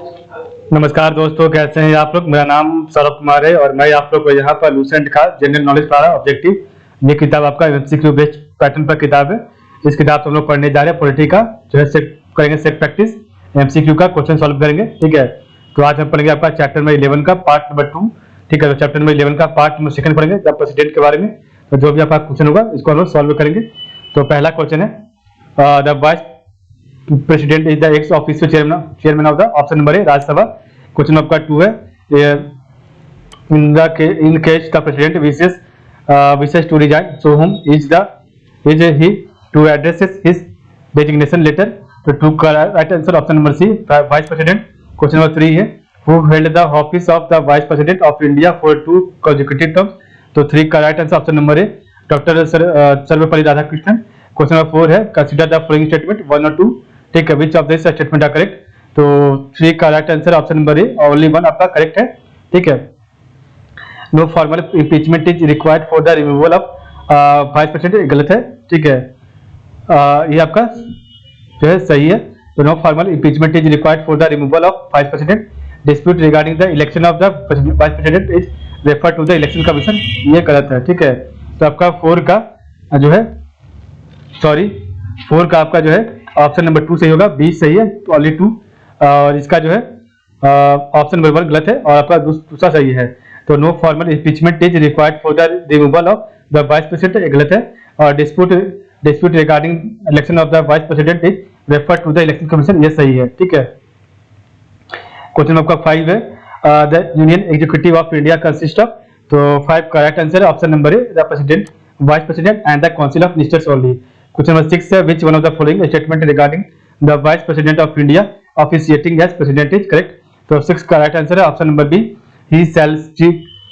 नमस्कार दोस्तों, कैसे हैं आप लोग। मेरा नाम सौरभ कुमार है और मैं आप लोग को यहाँ पर लूसेंट का जनरल नॉलेज पढ़ा रहा हूँ ऑब्जेक्टिव। ये किताब आपका एमसीक्यू बेस्ड पैटर्न पर किताब है। इस किताब से हम लोग पढ़ने जा रहे हैं पॉलिटी का जो है सेट करेंगे, सेट प्रैक्टिस एमसीक्यू का क्वेश्चन सॉल्व करेंगे। ठीक है, तो आज हम पढ़ेंगे आपका चैप्टर नंबर 11 का पार्ट नंबर 2। ठीक है, तो चैप्टर नंबर 11 का पार्ट नंबर 2 पढ़ेंगे द प्रेसिडेंट के बारे में। तो जो भी आपका क्वेश्चन होगा इसको हम लोग सॉल्व करेंगे। तो पहला क्वेश्चन है the vice president is the x official chairman of the option number A Rajya Sabha. Question number 2 है in case the president wishes to resign, so whom is he to address his resignation letter. तो two का right answer option number C vice president. Question number 3 है who held the office of the vice president of India for 2 consecutive terms. तो 3 का right answer option number है doctor Sarvepalli Radhakrishnan. Question number 4 है consider the following statement 1 और 2। ठीक है, which of this statement are correct. तो 3 का right answer option number A only 1 आपका करेक्ट है। ठीक है, no formal impeachment is required for the removal of vice president, गलत है। ठीक है, ये आपका जो है सही है। तो no formal impeachment is required for the removal of vice president. Dispute regarding the election of the vice president is refer to the election commission, ये गलत है। ठीक है, तो आपका 4 का जो है 4 का आपका जो है ऑप्शन नंबर 2 सही होगा, बी सही है ओनली 2। और इसका जो है ऑप्शन नंबर 1 गलत है और आपका दूसरा सही है। तो no formal impeachment is required for the removal of the vice president, ये गलत है। और dispute regarding election of the vice president is refer to the election commission, ये सही है। ठीक है, क्वेश्चन नंबर 5 है the union executive of India consist of. तो 5 का राइट आंसर है option number A the president, vice president and the council of ministers only. Question number 6 है which one of the following statement regarding the vice president of India officiating as president is correct. तो 6 का right answer है option number B he shall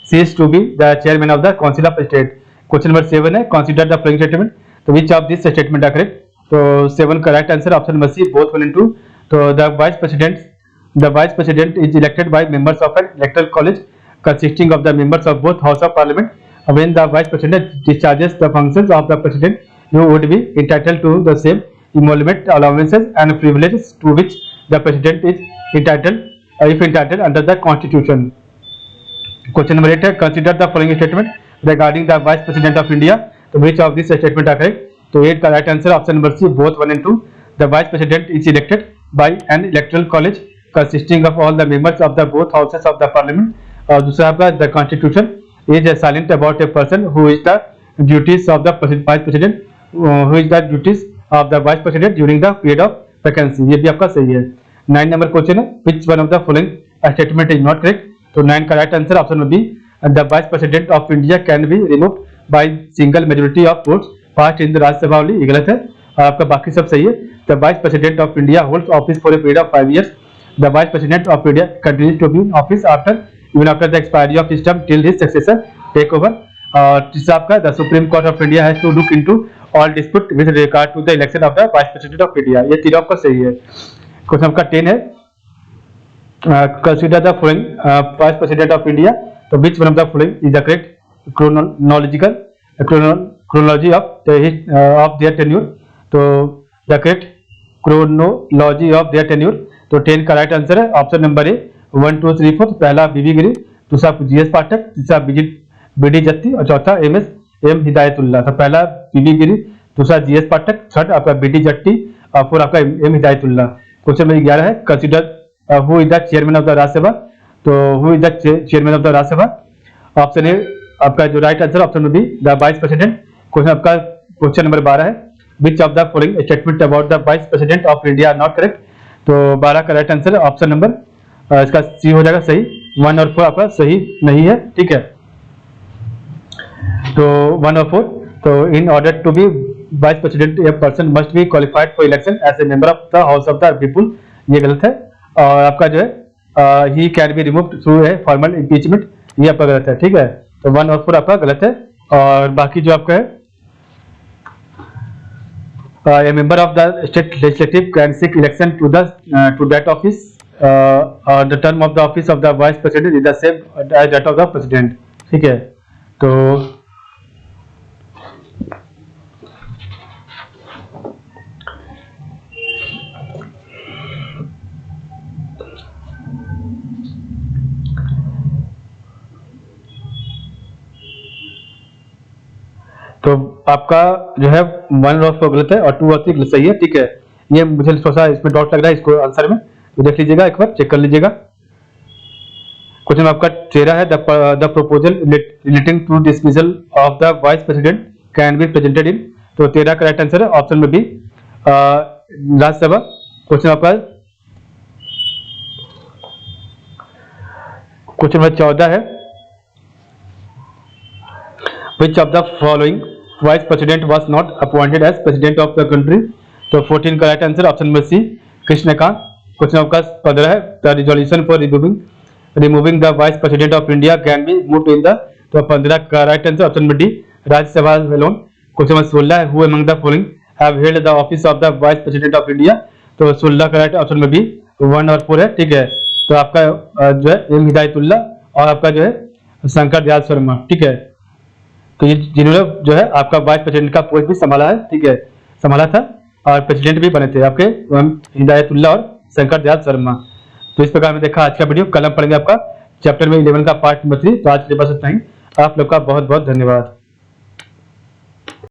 cease to be the chairman of the council of state। Question number 7 है consider the following statement, तो which of these statement are correct। तो 7 का right answer option number C both 1 and 2। तो the vice president is elected by members of an electoral college consisting of the members of both house of parliament. When the vice president discharges the functions of the president, you would be entitled to the same emolument, allowances and privileges to which the president is entitled if entitled under the constitution। Question number 8 है consider the following statement regarding the vice president of India. तो which of this statement are correct. तो 8 का right answer option number c both 1 and 2। The vice president is elected by an electoral college consisting of all the members of the both houses of the parliament. और दूसरा आपका the constitution is silent about a person who is the duties of the vice president of the vice president during the period of vacancy, ये भी आपका सही है। 9 number question है which one of the following statement is not correct. तो 9 का right answer option number B the vice president of India can be removed by single majority of votes past in the Rajya Sabha only, ये गलत है और आपका बाकी सब सही है। The vice president of India holds office for a period of 5 years। The vice president of India continues to be in office after the expiry of his term till his successor take over. और तीसरा आपका the supreme court of India has to look into all dispute with regard to the election of the vice president of India, ये तीनों आपका सही है। Question आपका 10 है consider the following vice president of India। तो which one of the following is the correct chronology of their tenure। तो the correct chronology of their tenure। तो 10 का राइट आंसर है ऑप्शन नंबर ए 1 2 3 4। पहला बीबी गिरी, दूसरा जीएस पाठक, तीसरा बीडी जत्ती और चौथा एम हिदायतुल्ला। तो पहला बीबी गिरी, दूसरा जीएस पाठक, थर्ड आपका बीडी जट्टी और फोर आपका एम हिदायतुल्ला। क्वेश्चन नंबर 11 है consider who is the chairman of the Rajya Sabha। तो who is the chairman of the Rajya Sabha, option A आपका जो right answer option B the vice president. Question आपका question number 12 है which of the following statement about the vice president of India are not correct. तो 12 का right answer option number इसका सी हो जाएगा सही, 1 और 4 आपका सही नहीं है। ठीक है, तो 1 और 4। तो in order to be vice president a person must be qualified for election as a member of the house of the people, ये गलत है। और आपका जो है he can be removed through a formal impeachment, ये आपका गलत है। ठीक है, तो 1 और 4 आपका गलत है। और बाकी जो आपका है a member of the state legislative can seek election to that office, the term of the office of the vice president is the same as that of the president. ठीक है, तो तो आपका जो है 1 और 4 गलत है और 2 और 3 गलत सही है, ठीक है। ये मुझे थोड़ा सा इसमें डाउट लग रहा है इसको आंसर में, तो देख लीजिएगा, एक बार चेक कर लीजिएगा। क्वेश्चन आपका 13 है, the proposal relating to dismissal of the vice president can be presented in, तो 13 का राइट आंसर है ऑप्शन में बी, राज्यसभा। क्वेश्चन आपका क्वेश्चन नंबर 14 है, which of the following vice president was not appointed as president of the country, तो 14 का right answer option number C, Krishnakant. Question आपका 15 है, the resolution for removing the vice president of India can be moved in the, तो 15 का right answer option number D, Rajya Sabha alone. Question number 16 है, who among the following have held the office of the vice president of India, तो 16 का right option number B 1 और 4 है, ठीक है। तो आपका जो है एम हिदायतुल्लाह और आपका जो है शंकर दयाल शर्मा, ठीक है। तो ये जिन्होंने जो है आपका वाइस प्रेसिडेंट का पोस्ट भी संभाला है, ठीक है, संभाला था और प्रेसिडेंट भी बने थे आपके हिदायतुल्लाह और शंकर दयाल शर्मा। तो इस प्रकार में देखा आज का वीडियो। कल हम पढ़ेंगे आपका चैप्टर में 11 का पार्ट नंबर 3। तो आज के लिए बस इतना ही। आप लोग का बहुत बहुत धन्यवाद।